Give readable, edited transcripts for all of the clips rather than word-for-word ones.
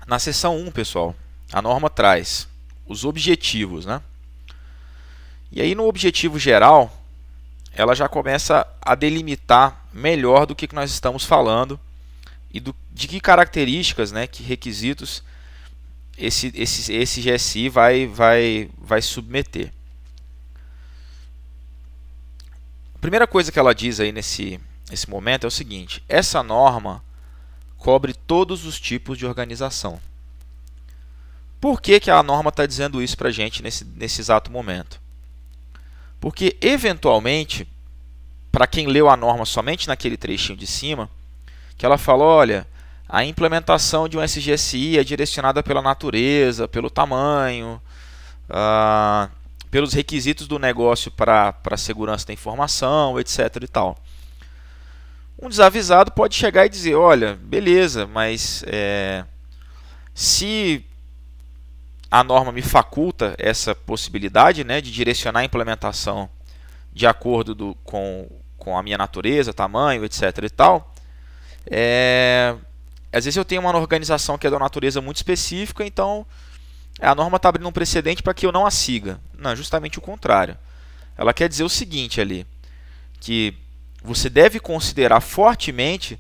Na seção 1, pessoal, a norma traz os objetivos, né? E aí no objetivo geral, ela já começa a delimitar melhor do que nós estamos falando e de que características, né, que requisitos esse GSI vai submeter. A primeira coisa que ela diz aí nesse momento é o seguinte: essa norma cobre todos os tipos de organização. Por que a norma está dizendo isso para a gente nesse exato momento? Porque, eventualmente, para quem leu a norma somente naquele trechinho de cima, que ela fala, olha, a implementação de um SGSI é direcionada pela natureza, pelo tamanho, pelos requisitos do negócio para a segurança da informação, etc. e tal. Um desavisado pode chegar e dizer, olha, beleza, mas se a norma me faculta essa possibilidade, né, de direcionar a implementação de acordo com a minha natureza, tamanho, etc. e tal, às vezes eu tenho uma organização que é de uma natureza muito específica, então a norma está abrindo um precedente para que eu não a siga. Não, justamente o contrário. Ela quer dizer o seguinte ali, que você deve considerar fortemente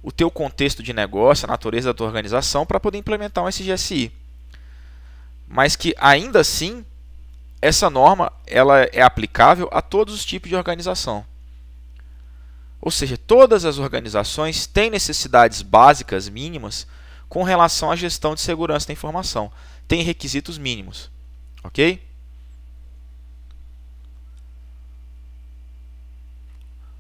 o teu contexto de negócio, a natureza da tua organização, para poder implementar um SGSI. Mas que, ainda assim, essa norma ela é aplicável a todos os tipos de organização. Ou seja, todas as organizações têm necessidades básicas mínimas com relação à gestão de segurança da informação. Tem requisitos mínimos. Ok?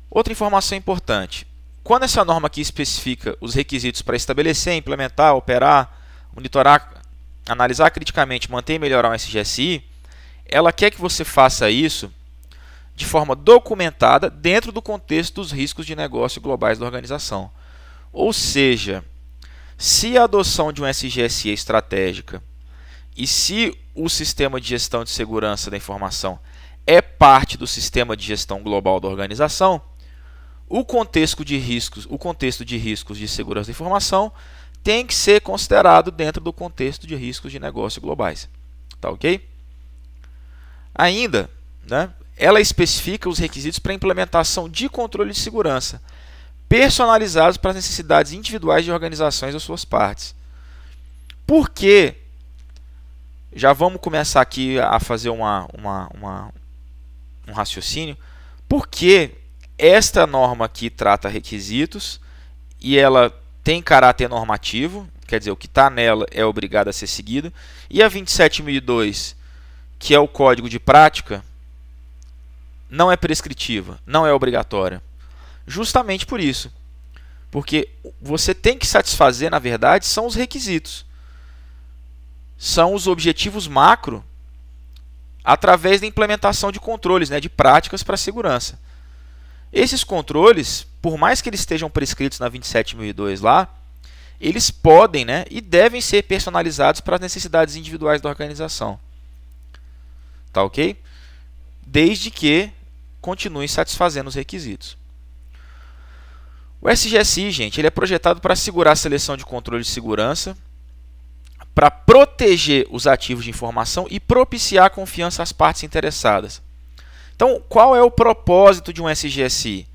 Outra informação importante. Quando essa norma aqui especifica os requisitos para estabelecer, implementar, operar, monitorar, analisar criticamente, manter e melhorar um SGSI, ela quer que você faça isso de forma documentada dentro do contexto dos riscos de negócio globais da organização. Ou seja, se a adoção de um SGSI é estratégica e se o sistema de gestão de segurança da informação é parte do sistema de gestão global da organização, o contexto de riscos de segurança da informação tem que ser considerado dentro do contexto de riscos de negócio globais. Tá ok? Ainda, né, ela especifica os requisitos para a implementação de controle de segurança, personalizados para as necessidades individuais de organizações ou suas partes. Por que? Já vamos começar aqui a fazer um raciocínio. Por que esta norma aqui trata requisitos e ela tem caráter normativo, quer dizer, o que está nela é obrigado a ser seguido, e a 27002, que é o código de prática, não é prescritiva, não é obrigatória. Justamente por isso. Porque você tem que satisfazer, na verdade, são os requisitos. São os objetivos macro através da implementação de controles, né, de práticas para a segurança. Esses controles, por mais que eles estejam prescritos na 27002 lá, eles podem, né, e devem ser personalizados para as necessidades individuais da organização. Tá ok? Desde que continuem satisfazendo os requisitos. O SGSI, gente, ele é projetado para assegurar a seleção de controle de segurança, para proteger os ativos de informação e propiciar a confiança às partes interessadas. Então, qual é o propósito de um SGSI?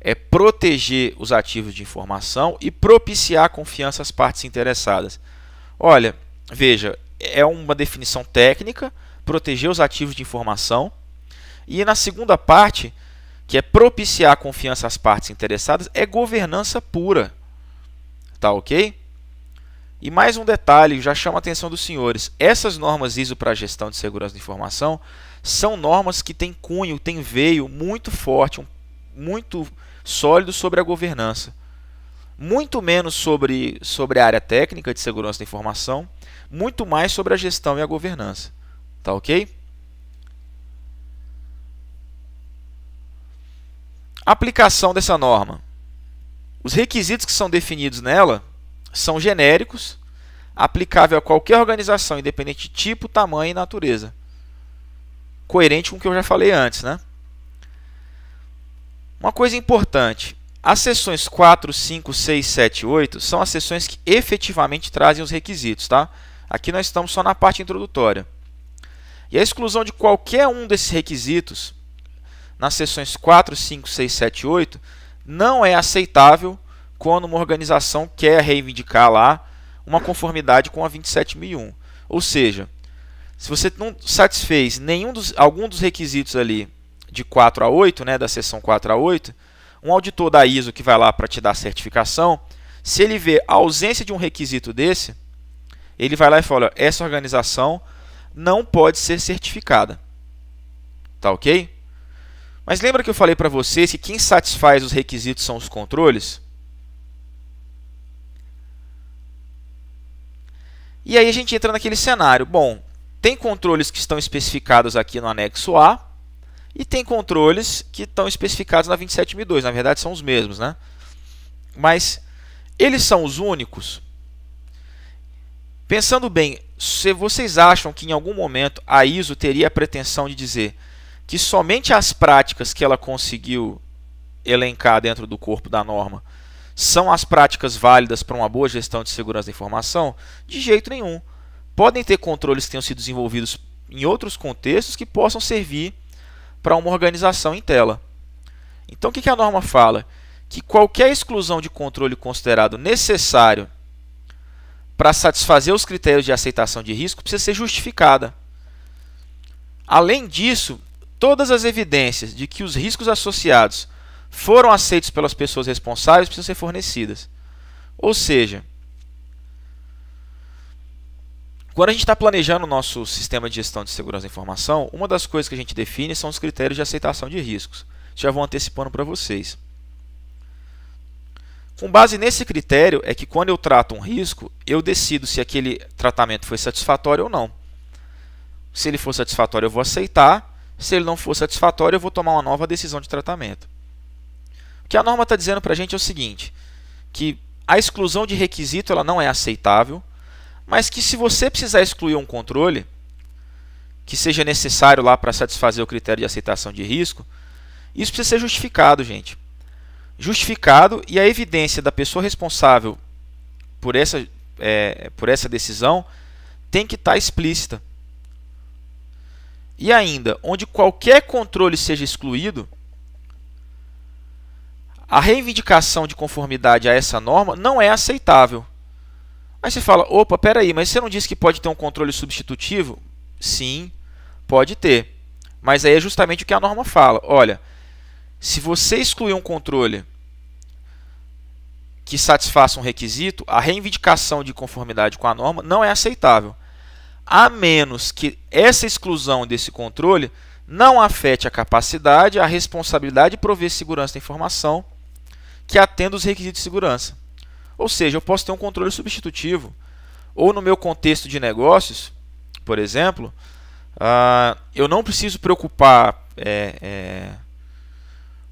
É proteger os ativos de informação e propiciar a confiança às partes interessadas. Olha, veja, é uma definição técnica, proteger os ativos de informação, e na segunda parte, que é propiciar a confiança às partes interessadas, é governança pura. Tá ok? E mais um detalhe, já chama a atenção dos senhores. Essas normas ISO para a gestão de segurança da informação são normas que têm cunho, têm veio muito forte, muito sólido sobre a governança. Muito menos sobre a área técnica de segurança da informação, muito mais sobre a gestão e a governança. Tá ok? Aplicação dessa norma. Os requisitos que são definidos nela são genéricos, aplicável a qualquer organização, independente de tipo, tamanho e natureza. Coerente com o que eu já falei antes, né? Uma coisa importante, As seções 4, 5, 6, 7 e 8 são as seções que efetivamente trazem os requisitos, tá? Aqui nós estamos só na parte introdutória. E a exclusão de qualquer um desses requisitos nas seções 4, 5, 6, 7 e 8 não é aceitável quando uma organização quer reivindicar lá uma conformidade com a 27001. Ou seja, se você não satisfez algum dos requisitos ali de 4 a 8, né, da seção 4 a 8, um auditor da ISO que vai lá para te dar a certificação, se ele vê a ausência de um requisito desse, ele vai lá e fala, essa organização não pode ser certificada. Tá ok? Mas lembra que eu falei para vocês que quem satisfaz os requisitos são os controles? E aí a gente entra naquele cenário. Bom, tem controles que estão especificados aqui no anexo A e tem controles que estão especificados na 27002. Na verdade, são os mesmos, né? Mas eles são os únicos? Pensando bem, se vocês acham que em algum momento a ISO teria a pretensão de dizer que somente as práticas que ela conseguiu elencar dentro do corpo da norma são as práticas válidas para uma boa gestão de segurança da informação? De jeito nenhum. Podem ter controles que tenham sido desenvolvidos em outros contextos que possam servir para uma organização em tela. Então, o que a norma fala? Que qualquer exclusão de controle considerado necessário para satisfazer os critérios de aceitação de risco precisa ser justificada. Além disso, todas as evidências de que os riscos associados foram aceitos pelas pessoas responsáveis precisam ser fornecidas. Ou seja, quando a gente está planejando o nosso sistema de gestão de segurança da informação, uma das coisas que a gente define são os critérios de aceitação de riscos. Já vou antecipando para vocês. Com base nesse critério é que quando eu trato um risco, eu decido se aquele tratamento foi satisfatório ou não. Se ele for satisfatório, eu vou aceitar. Se ele não for satisfatório, eu vou tomar uma nova decisão de tratamento. O que a norma está dizendo para a gente é o seguinte, que a exclusão de requisito ela não é aceitável, mas que se você precisar excluir um controle, que seja necessário lá para satisfazer o critério de aceitação de risco, isso precisa ser justificado, gente. Justificado, e a evidência da pessoa responsável por essa decisão tem que estar explícita. E ainda, onde qualquer controle seja excluído, a reivindicação de conformidade a essa norma não é aceitável. Aí você fala, opa, peraí, mas você não disse que pode ter um controle substitutivo? Sim, pode ter. Mas aí é justamente o que a norma fala. Olha, se você excluir um controle que satisfaça um requisito, a reivindicação de conformidade com a norma não é aceitável. A menos que essa exclusão desse controle não afete a capacidade, a responsabilidade de prover segurança da informação que atenda os requisitos de segurança. Ou seja, eu posso ter um controle substitutivo, ou no meu contexto de negócios, por exemplo, eu não preciso preocupar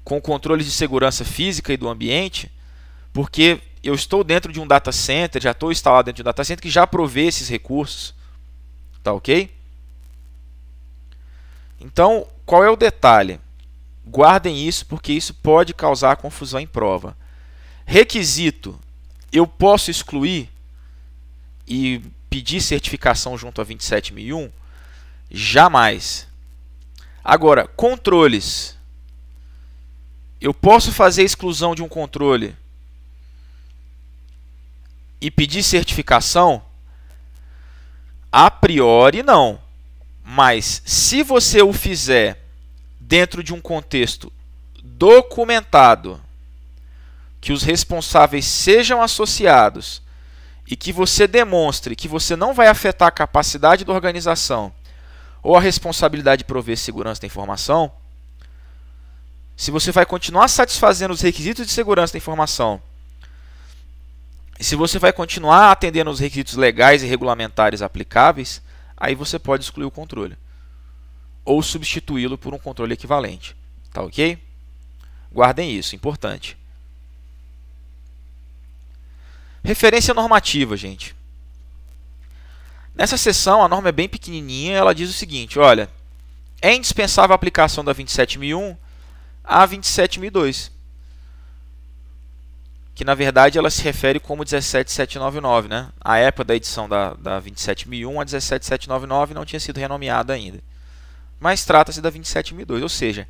com controles de segurança física e do ambiente, porque eu estou dentro de um data center, já estou instalado dentro de um data center que já provê esses recursos. Tá ok? Então, qual é o detalhe? Guardem isso, porque isso pode causar confusão em prova. Requisito, eu posso excluir e pedir certificação junto a 27001? Jamais. Agora, controles. Eu posso fazer exclusão de um controle e pedir certificação? A priori, não. Mas, se você o fizer dentro de um contexto documentado, que os responsáveis sejam associados e que você demonstre que você não vai afetar a capacidade da organização ou a responsabilidade de prover segurança da informação, se você vai continuar satisfazendo os requisitos de segurança da informação, e se você vai continuar atendendo os requisitos legais e regulamentares aplicáveis, aí você pode excluir o controle ou substituí-lo por um controle equivalente. Tá ok? Guardem isso, importante. Referência normativa, gente. Nessa seção, a norma é bem pequenininha, ela diz o seguinte, olha, é indispensável a aplicação da 27001 a 27002. que na verdade ela se refere como 17799, né? A época da edição da 27001, a 17799 não tinha sido renomeada ainda. Mas trata-se da 27002, ou seja,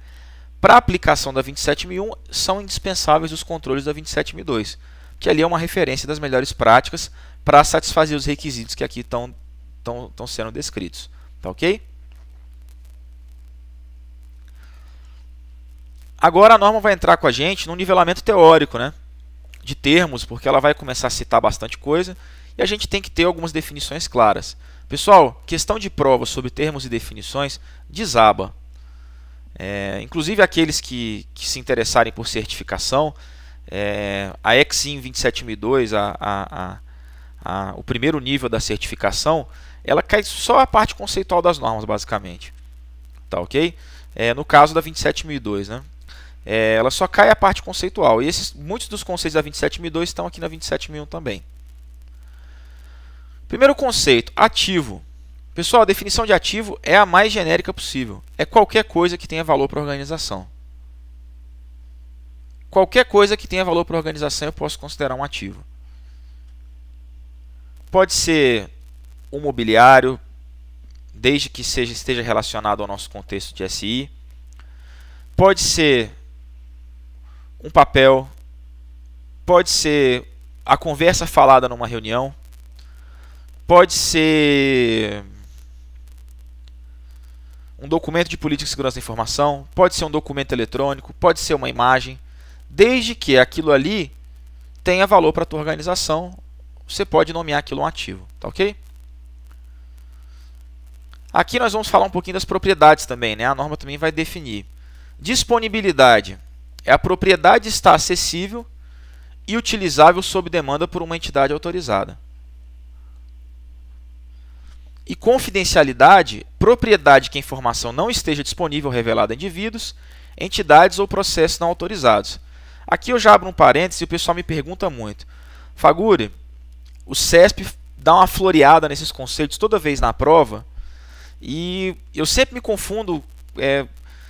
para a aplicação da 27001 são indispensáveis os controles da 27002, que ali é uma referência das melhores práticas para satisfazer os requisitos que aqui estão sendo descritos. Tá ok? Agora a norma vai entrar com a gente no nivelamento teórico, né, de termos, porque ela vai começar a citar bastante coisa e a gente tem que ter algumas definições claras. Pessoal, questão de prova sobre termos e definições desaba. Inclusive aqueles que se interessarem por certificação, a Exim 27002, o primeiro nível da certificação, ela cai só a parte conceitual das normas, basicamente. Tá ok? No caso da 27002, né? Ela só cai a parte conceitual. E muitos dos conceitos da 27002 estão aqui na 27001 também. Primeiro conceito, ativo. Pessoal, a definição de ativo é a mais genérica possível. É qualquer coisa que tenha valor para a organização. Qualquer coisa que tenha valor para a organização eu posso considerar um ativo. Pode ser um mobiliário, desde que esteja relacionado ao nosso contexto de SI. Pode ser um papel, pode ser a conversa falada numa reunião, pode ser um documento de política de segurança da informação, pode ser um documento eletrônico, pode ser uma imagem, desde que aquilo ali tenha valor para a tua organização, você pode nomear aquilo um ativo, tá ok? Aqui nós vamos falar um pouquinho das propriedades também, né? A norma também vai definir. Disponibilidade é a propriedade estar acessível e utilizável sob demanda por uma entidade autorizada. E confidencialidade, propriedade que a informação não esteja disponível ou revelada a indivíduos, entidades ou processos não autorizados. Aqui eu já abro um parênteses e o pessoal me pergunta muito. Faguri, o CESP dá uma floreada nesses conceitos toda vez na prova e eu sempre me confundo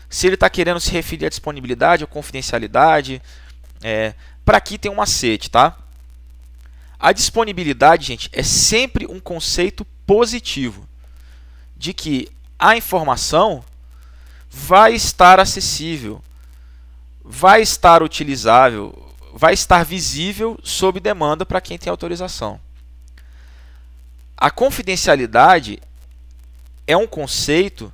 se ele está querendo se referir à disponibilidade ou confidencialidade. Para aqui tem um macete, tá? A disponibilidade, gente, é sempre um conceito positivo de que a informação vai estar acessível, vai estar utilizável, vai estar visível sob demanda para quem tem autorização. A confidencialidade é um conceito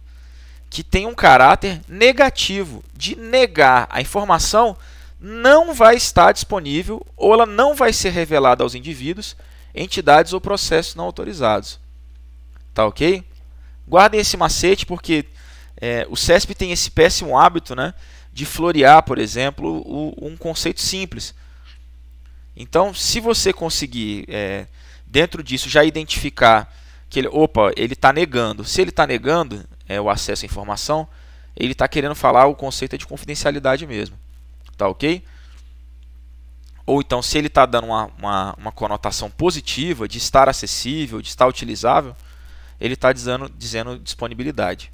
que tem um caráter negativo, de negar a informação não vai estar disponível ou ela não vai ser revelada aos indivíduos, entidades ou processos não autorizados. Tá ok? Guardem esse macete porque o CESP tem esse péssimo hábito, né, de florear, por exemplo, um conceito simples. Então, se você conseguir, dentro disso, já identificar que ele está negando. Se ele está negando o acesso à informação, ele está querendo falar o conceito de confidencialidade mesmo. Tá ok? Ou então, se ele está dando uma conotação positiva de estar acessível, de estar utilizável, ele está dizendo disponibilidade.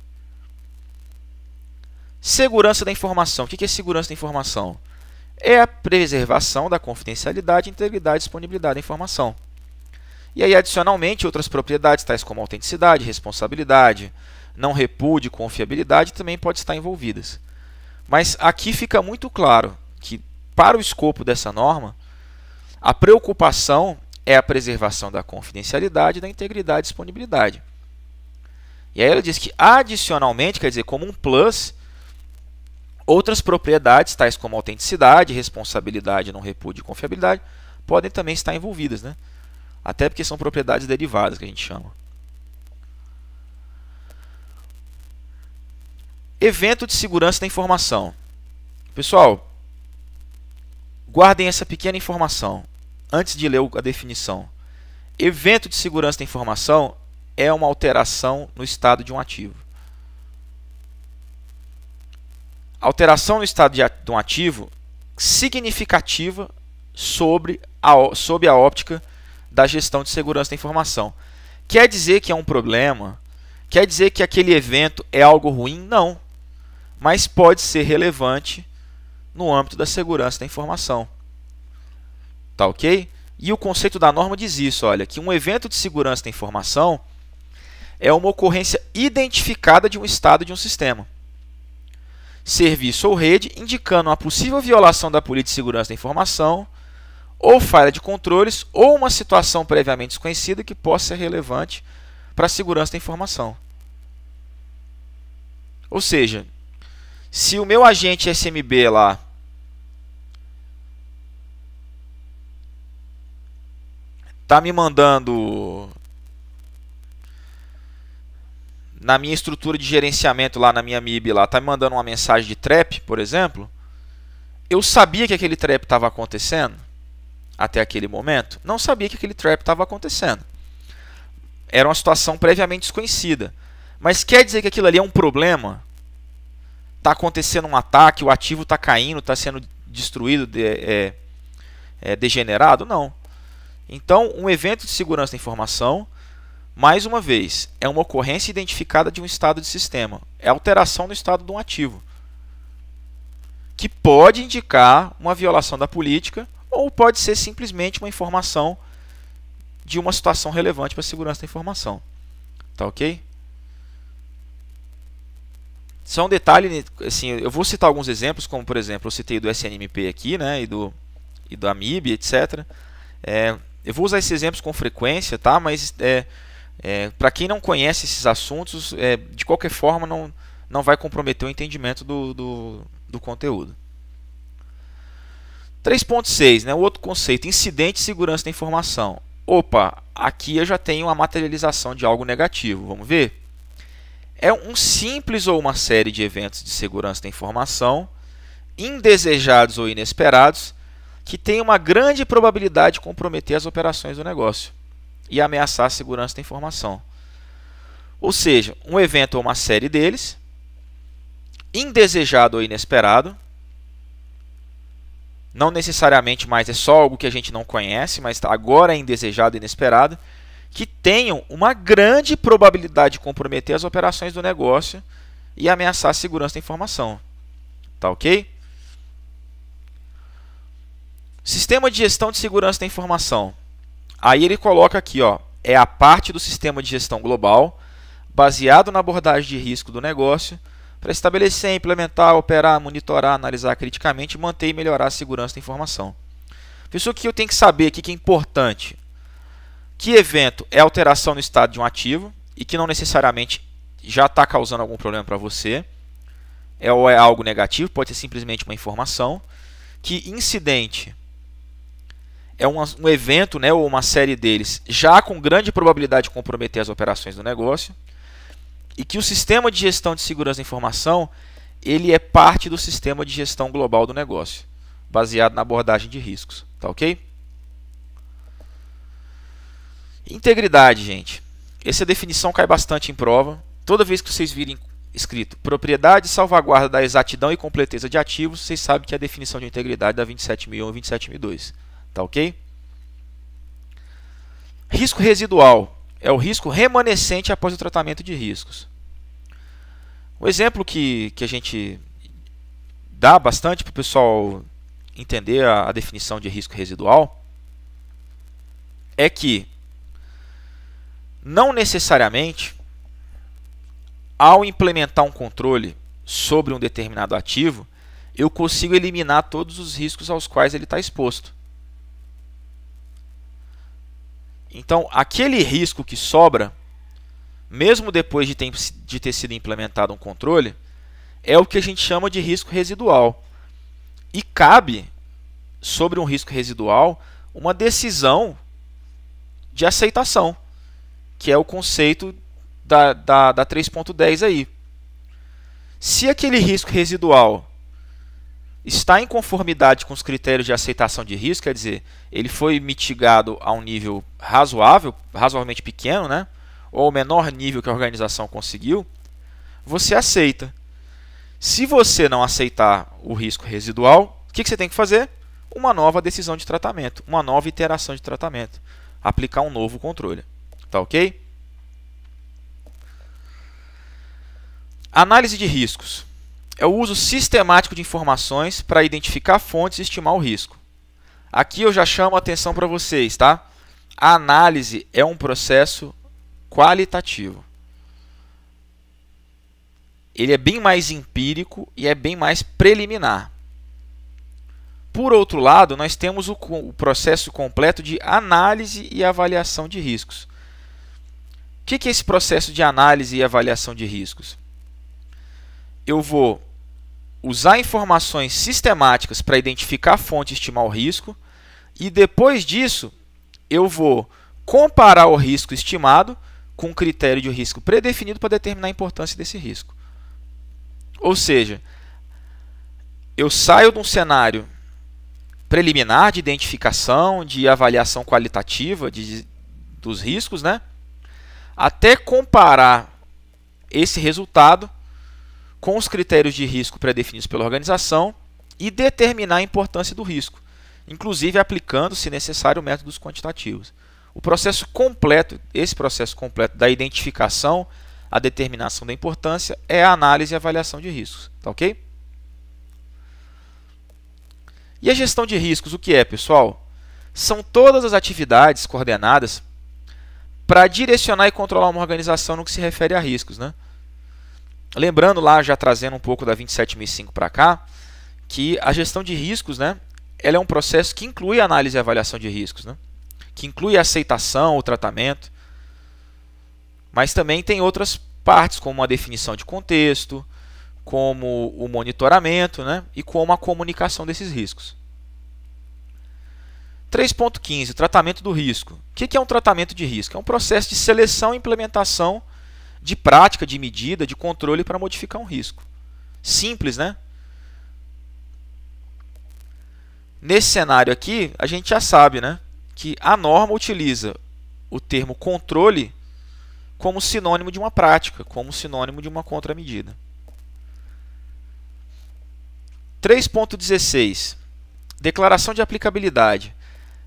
Segurança da informação. O que é segurança da informação? É a preservação da confidencialidade, integridade e disponibilidade da informação. E aí, adicionalmente, outras propriedades, tais como autenticidade, responsabilidade, não repúdio, confiabilidade, também podem estar envolvidas. Mas aqui fica muito claro que, para o escopo dessa norma, a preocupação é a preservação da confidencialidade, da integridade e disponibilidade. E aí ela diz que, adicionalmente, quer dizer, como um plus, outras propriedades, tais como autenticidade, responsabilidade, não repúdio e confiabilidade, podem também estar envolvidas, né? Até porque são propriedades derivadas que a gente chama. Evento de segurança da informação. Pessoal, guardem essa pequena informação antes de ler a definição. Evento de segurança da informação é uma alteração no estado de um ativo. Alteração no estado de um ativo significativa sob a óptica da gestão de segurança da informação. Quer dizer que é um problema? Quer dizer que aquele evento é algo ruim? Não. Mas pode ser relevante no âmbito da segurança da informação. Tá ok? E o conceito da norma diz isso, olha, que um evento de segurança da informação é uma ocorrência identificada de um estado de um sistema, serviço ou rede, indicando uma possível violação da política de segurança da informação, ou falha de controles, ou uma situação previamente desconhecida que possa ser relevante para a segurança da informação. Ou seja, se o meu agente SMB lá está me mandando na minha estrutura de gerenciamento lá na minha MIB lá, está me mandando uma mensagem de trap, por exemplo, eu sabia que aquele trap estava acontecendo até aquele momento? Não sabia que aquele trap estava acontecendo. Era uma situação previamente desconhecida. Mas quer dizer que aquilo ali é um problema? Está acontecendo um ataque, o ativo está caindo, está sendo destruído, degenerado? Não. Então, um evento de segurança da informação, mais uma vez, é uma ocorrência identificada de um estado de sistema. É alteração no estado de um ativo, que pode indicar uma violação da política ou pode ser simplesmente uma informação de uma situação relevante para a segurança da informação. Tá ok? Só um detalhe, assim, eu vou citar alguns exemplos, como por exemplo, eu citei do SNMP aqui, né, e do AMIB, etc. Eu vou usar esses exemplos com frequência, tá? Mas para quem não conhece esses assuntos, de qualquer forma não vai comprometer o entendimento do conteúdo. 3.6, né, o outro conceito, incidente de segurança da informação. Opa, aqui eu já tenho a materialização de algo negativo, vamos ver? É um simples ou uma série de eventos de segurança da informação, indesejados ou inesperados, que tem uma grande probabilidade de comprometer as operações do negócio e ameaçar a segurança da informação. Ou seja, um evento ou uma série deles, indesejado ou inesperado, não necessariamente mais é só algo que a gente não conhece, mas agora é indesejado e inesperado, que tenham uma grande probabilidade de comprometer as operações do negócio e ameaçar a segurança da informação. Tá ok? Sistema de gestão de segurança da informação. Aí ele coloca aqui, ó, é a parte do sistema de gestão global, baseado na abordagem de risco do negócio, para estabelecer, implementar, operar, monitorar, analisar criticamente, manter e melhorar a segurança da informação. Pessoal, o que eu tenho que saber aqui que é importante? Que evento é alteração no estado de um ativo e que não necessariamente já está causando algum problema para você, ou é algo negativo, pode ser simplesmente uma informação. Que incidente é um evento, né, ou uma série deles já com grande probabilidade de comprometer as operações do negócio. E que o sistema de gestão de segurança da informação ele é parte do sistema de gestão global do negócio, baseado na abordagem de riscos. Tá ok? Integridade, gente. Essa definição cai bastante em prova. Toda vez que vocês virem escrito propriedade e salvaguarda da exatidão e completeza de ativos, vocês sabem que é a definição de integridade da 27001 e 27002. Tá ok? Risco residual é o risco remanescente após o tratamento de riscos. O exemplo que a gente dá bastante para o pessoal entender a definição de risco residual é que não necessariamente ao implementar um controle sobre um determinado ativo, eu consigo eliminar todos os riscos aos quais ele está exposto. Então, aquele risco que sobra, mesmo depois de ter sido implementado um controle, é o que a gente chama de risco residual. E cabe, sobre um risco residual, uma decisão de aceitação, que é o conceito da 3.10 aí. Se aquele risco residual está em conformidade com os critérios de aceitação de risco, quer dizer, ele foi mitigado a um nível razoável, razoavelmente pequeno, né? Ou o menor nível que a organização conseguiu, você aceita. Se você não aceitar o risco residual, o que você tem que fazer? Uma nova decisão de tratamento, uma nova iteração de tratamento, aplicar um novo controle. Tá ok? Análise de riscos. É o uso sistemático de informações para identificar fontes e estimar o risco. Aqui eu já chamo a atenção para vocês, tá? A análise é um processo qualitativo. Ele é bem mais empírico e é bem mais preliminar. Por outro lado, nós temos o processo completo de análise e avaliação de riscos. O que é esse processo de análise e avaliação de riscos? Eu vou usar informações sistemáticas para identificar a fonte e estimar o risco, e depois disso eu vou comparar o risco estimado com um critério de risco predefinido para determinar a importância desse risco. Ou seja, eu saio de um cenário preliminar de identificação, de avaliação qualitativa dos riscos, né? Até comparar esse resultado com os critérios de risco pré-definidos pela organização e determinar a importância do risco, inclusive aplicando, se necessário, métodos quantitativos. O processo completo, esse processo completo da identificação, a determinação da importância, é a análise e avaliação de riscos, tá ok? E a gestão de riscos, o que é, pessoal? São todas as atividades coordenadas para direcionar e controlar uma organização no que se refere a riscos, né? Lembrando lá, já trazendo um pouco da 27005 para cá, que a gestão de riscos, né, ela é um processo que inclui a análise e avaliação de riscos, né? Que inclui a aceitação, o tratamento, mas também tem outras partes, como a definição de contexto, como o monitoramento, né, e como a comunicação desses riscos. 3.15, tratamento do risco. O que é um tratamento de risco? É um processo de seleção e implementação de prática, de medida, de controle para modificar um risco. Simples, né? Nesse cenário aqui, a gente já sabe, né, que a norma utiliza o termo controle como sinônimo de uma prática, como sinônimo de uma contramedida. 3.16, declaração de aplicabilidade.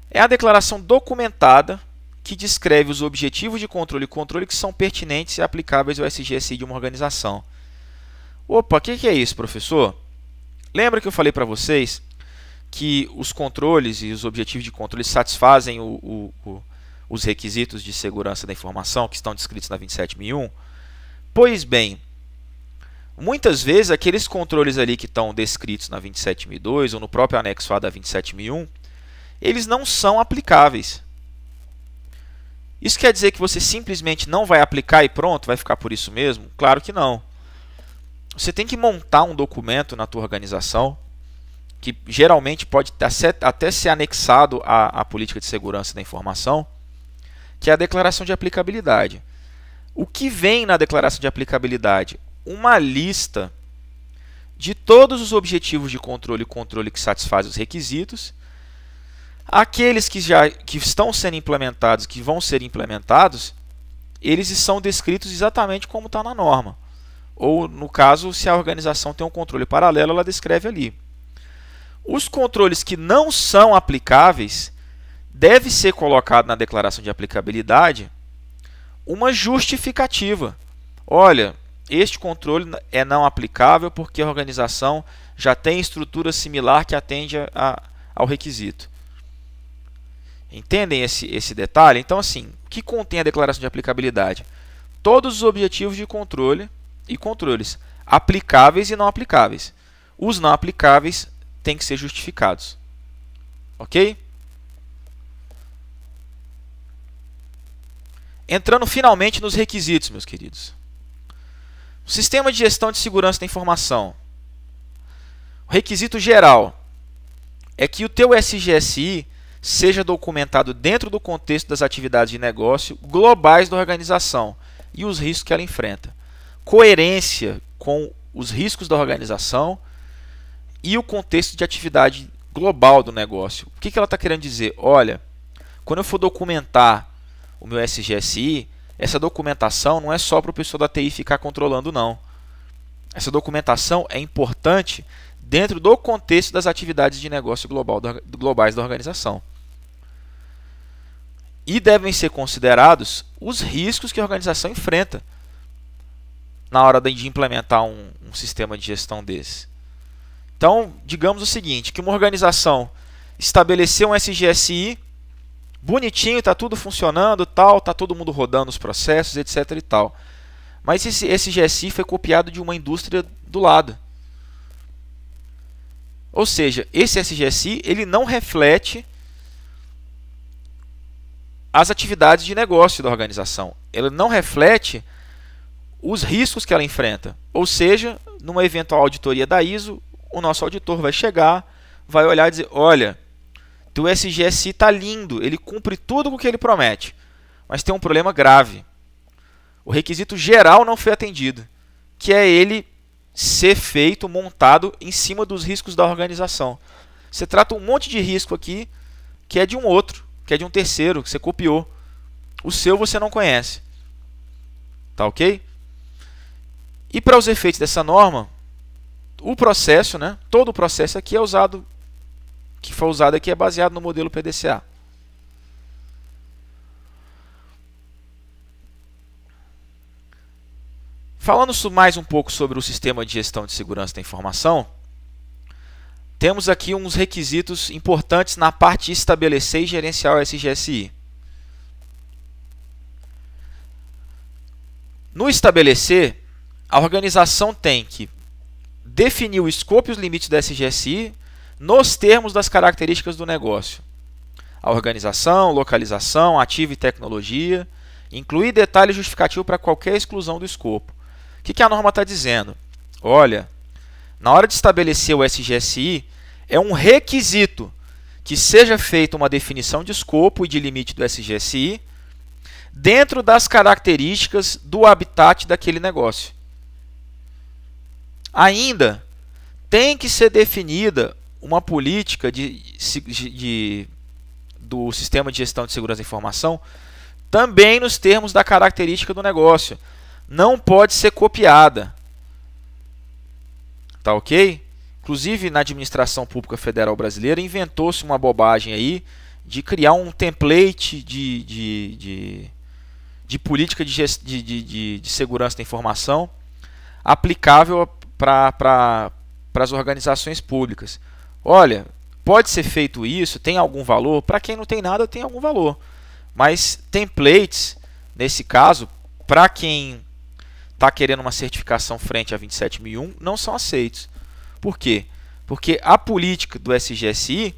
É a declaração documentada que descreve os objetivos de controle e controle que são pertinentes e aplicáveis ao SGSI de uma organização. Opa, o que é isso, professor? Lembra que eu falei para vocês que os controles e os objetivos de controle satisfazem os requisitos de segurança da informação que estão descritos na 27001? Pois bem, muitas vezes aqueles controles ali que estão descritos na 27002 ou no próprio anexo A da 27001, eles não são aplicáveis. Isso quer dizer que você simplesmente não vai aplicar e pronto, vai ficar por isso mesmo? Claro que não. Você tem que montar um documento na tua organização, que geralmente pode até ser anexado à política de segurança da informação, que é a declaração de aplicabilidade. O que vem na declaração de aplicabilidade? Uma lista de todos os objetivos de controle e controle que satisfazem os requisitos, aqueles que estão sendo implementados, que vão ser implementados, eles são descritos exatamente como está na norma. Ou, no caso, se a organização tem um controle paralelo, ela descreve ali. Os controles que não são aplicáveis, deve ser colocado na declaração de aplicabilidade uma justificativa. Olha, este controle é não aplicável porque a organização já tem estrutura similar que atende ao requisito. Entendem esse detalhe? Então, assim, o que contém a declaração de aplicabilidade? Todos os objetivos de controle e controles, aplicáveis e não aplicáveis. Os não aplicáveis têm que ser justificados. Ok? Entrando finalmente nos requisitos, meus queridos. O sistema de gestão de segurança da informação. O requisito geral é que o teu SGSI seja documentado dentro do contexto das atividades de negócio globais da organização e os riscos que ela enfrenta. Coerência com os riscos da organização e o contexto de atividade global do negócio. O que ela está querendo dizer? Olha, quando eu for documentar o meu SGSI, essa documentação não é só para o pessoal da TI ficar controlando, não. Essa documentação é importante dentro do contexto das atividades de negócio globais da organização. E devem ser considerados os riscos que a organização enfrenta na hora de implementar um sistema de gestão desse. Então, digamos o seguinte, que uma organização estabeleceu um SGSI bonitinho, está tudo funcionando, tal, está todo mundo rodando os processos, etc. e tal. Mas esse SGSI foi copiado de uma indústria do lado. Ou seja, esse SGSI ele não reflete as atividades de negócio da organização. Ele não reflete os riscos que ela enfrenta. Ou seja, numa eventual auditoria da ISO, o nosso auditor vai chegar, vai olhar e dizer, olha, teu SGSI está lindo, ele cumpre tudo o que ele promete, mas tem um problema grave. O requisito geral não foi atendido, que é ele ser feito, montado em cima dos riscos da organização. Você trata um monte de risco aqui que é de um outro, que é de um terceiro, que você copiou. O seu você não conhece. Tá ok? E para os efeitos dessa norma, o processo, né, todo o processo aqui é usado, que foi usado aqui é baseado no modelo PDCA. Falando mais um pouco sobre o sistema de gestão de segurança da informação, temos aqui uns requisitos importantes na parte de estabelecer e gerenciar o SGSI. No estabelecer, a organização tem que definir o escopo e os limites do SGSI nos termos das características do negócio. A organização, localização, ativo e tecnologia, incluir detalhe justificativo para qualquer exclusão do escopo. O que a norma está dizendo? Olha, na hora de estabelecer o SGSI, é um requisito que seja feita uma definição de escopo e de limite do SGSI dentro das características do habitat daquele negócio. Ainda tem que ser definida uma política do sistema de gestão de segurança da informação também nos termos da característica do negócio. Não pode ser copiada. Tá ok? Inclusive, na administração pública federal brasileira, inventou-se uma bobagem aí de criar um template de política de segurança da informação aplicável para as organizações públicas. Olha, pode ser feito isso, tem algum valor? Para quem não tem nada, tem algum valor. Mas templates, nesse caso, para quem está querendo uma certificação frente a 27001, não são aceitos. Por quê? Porque a política do SGSI,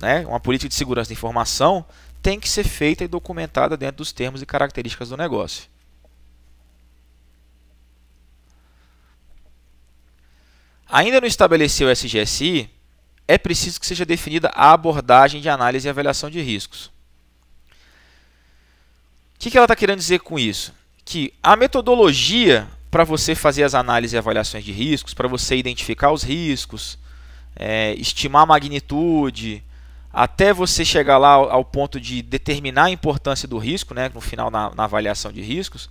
né, uma política de segurança da informação, tem que ser feita e documentada dentro dos termos e características do negócio. Ainda não estabeleceu o SGSI, é preciso que seja definida a abordagem de análise e avaliação de riscos. O que ela está querendo dizer com isso? Que a metodologia para você fazer as análises e avaliações de riscos, para você identificar os riscos, estimar a magnitude, até você chegar lá ao ponto de determinar a importância do risco, né, no final na avaliação de riscos,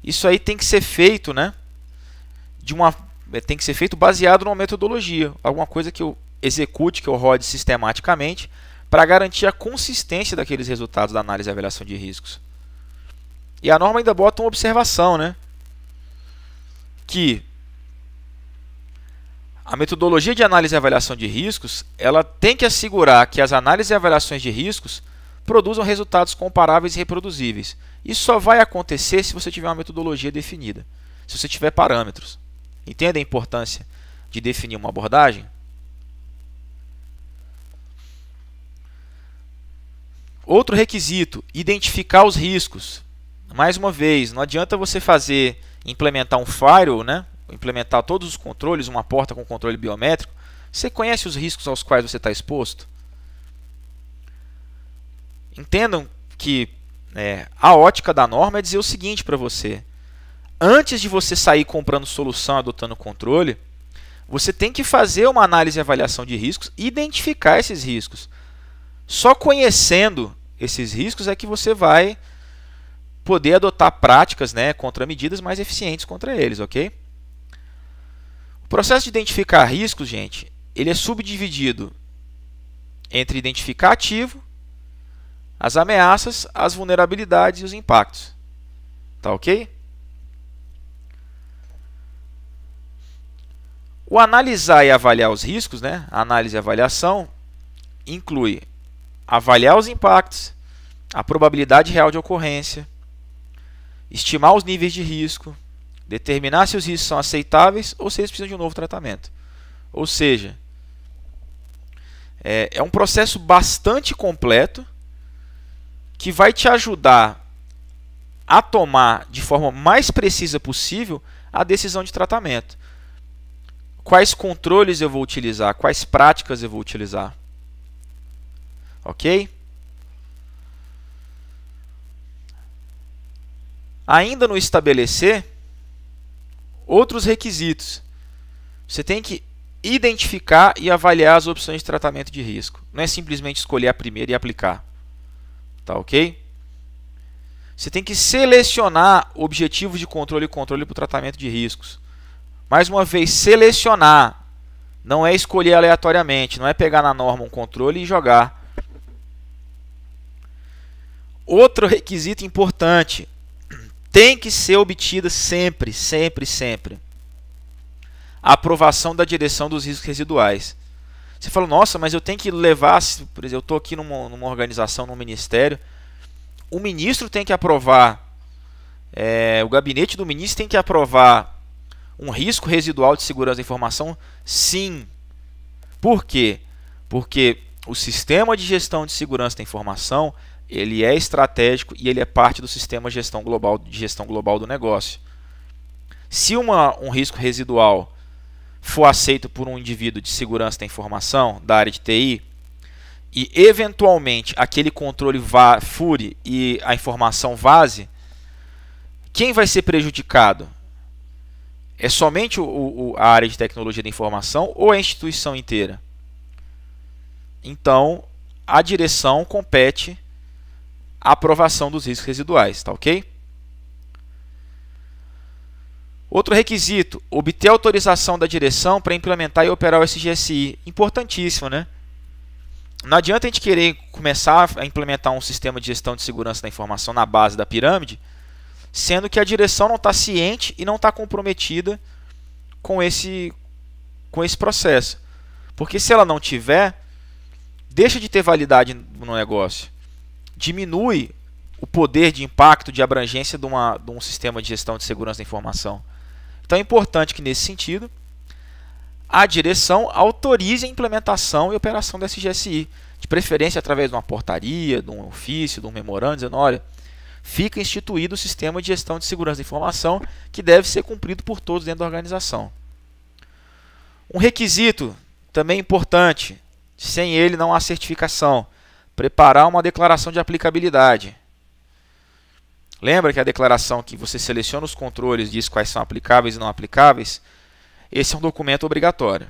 isso aí tem que ser feito, né, tem que ser feito baseado numa metodologia, alguma coisa que eu execute, que eu rode sistematicamente, para garantir a consistência daqueles resultados da análise e avaliação de riscos. E a norma ainda bota uma observação, né? Que a metodologia de análise e avaliação de riscos, ela tem que assegurar que as análises e avaliações de riscos produzam resultados comparáveis e reproduzíveis. Isso só vai acontecer se você tiver uma metodologia definida, se você tiver parâmetros. Entende a importância de definir uma abordagem? Outro requisito, identificar os riscos. Mais uma vez, não adianta você implementar um firewall, né? Implementar todos os controles, uma porta com controle biométrico. Você conhece os riscos aos quais você está exposto? Entendam que a ótica da norma é dizer o seguinte para você. Antes de você sair comprando solução, adotando controle, você tem que fazer uma análise e avaliação de riscos e identificar esses riscos. Só conhecendo esses riscos é que você vai poder adotar práticas, né, contramedidas mais eficientes contra eles, ok? O processo de identificar riscos, gente, ele é subdividido entre identificar ativo, as ameaças, as vulnerabilidades e os impactos. Tá ok? O analisar e avaliar os riscos, né, a análise e avaliação, inclui avaliar os impactos, a probabilidade real de ocorrência, estimar os níveis de risco, determinar se os riscos são aceitáveis ou se eles precisam de um novo tratamento. Ou seja, é um processo bastante completo que vai te ajudar a tomar de forma mais precisa possível a decisão de tratamento. Quais controles eu vou utilizar, quais práticas eu vou utilizar. Ok? Ainda no estabelecer, outros requisitos. Você tem que identificar e avaliar as opções de tratamento de risco. Não é simplesmente escolher a primeira e aplicar. Tá ok? Você tem que selecionar objetivos de controle e controle para o tratamento de riscos. Mais uma vez, selecionar. Não é escolher aleatoriamente. Não é pegar na norma um controle e jogar. Outro requisito importante. Tem que ser obtida sempre, sempre, sempre a aprovação da direção dos riscos residuais. Você fala, nossa, mas eu tenho que levar, por exemplo, eu estou aqui numa organização, num ministério, o ministro tem que aprovar, o gabinete do ministro tem que aprovar um risco residual de segurança da informação? Sim. Por quê? Porque o sistema de gestão de segurança da informação, ele é estratégico e ele é parte do sistema de gestão global do negócio. Se um risco residual for aceito por um indivíduo de segurança da informação, da área de TI, e eventualmente aquele controle fure e a informação vaze, quem vai ser prejudicado? É somente a área de tecnologia da informação ou a instituição inteira? Então, a direção compete a aprovação dos riscos residuais, tá ok? Outro requisito, obter autorização da direção para implementar e operar o SGSI. Importantíssimo, né? Não adianta a gente querer começar a implementar um sistema de gestão de segurança da informação na base da pirâmide, sendo que a direção não está ciente e não está comprometida com esse processo. Porque se ela não tiver, deixa de ter validade no negócio. Diminui o poder de impacto, de abrangência de um sistema de gestão de segurança da informação. Então é importante que, nesse sentido, a direção autorize a implementação e operação do SGSI, de preferência através de uma portaria, de um ofício, de um memorando, dizendo, olha, fica instituído o sistema de gestão de segurança da informação que deve ser cumprido por todos dentro da organização. Um requisito também importante, sem ele não há certificação, preparar uma declaração de aplicabilidade. Lembra que a declaração que você seleciona os controles diz quais são aplicáveis e não aplicáveis? Esse é um documento obrigatório.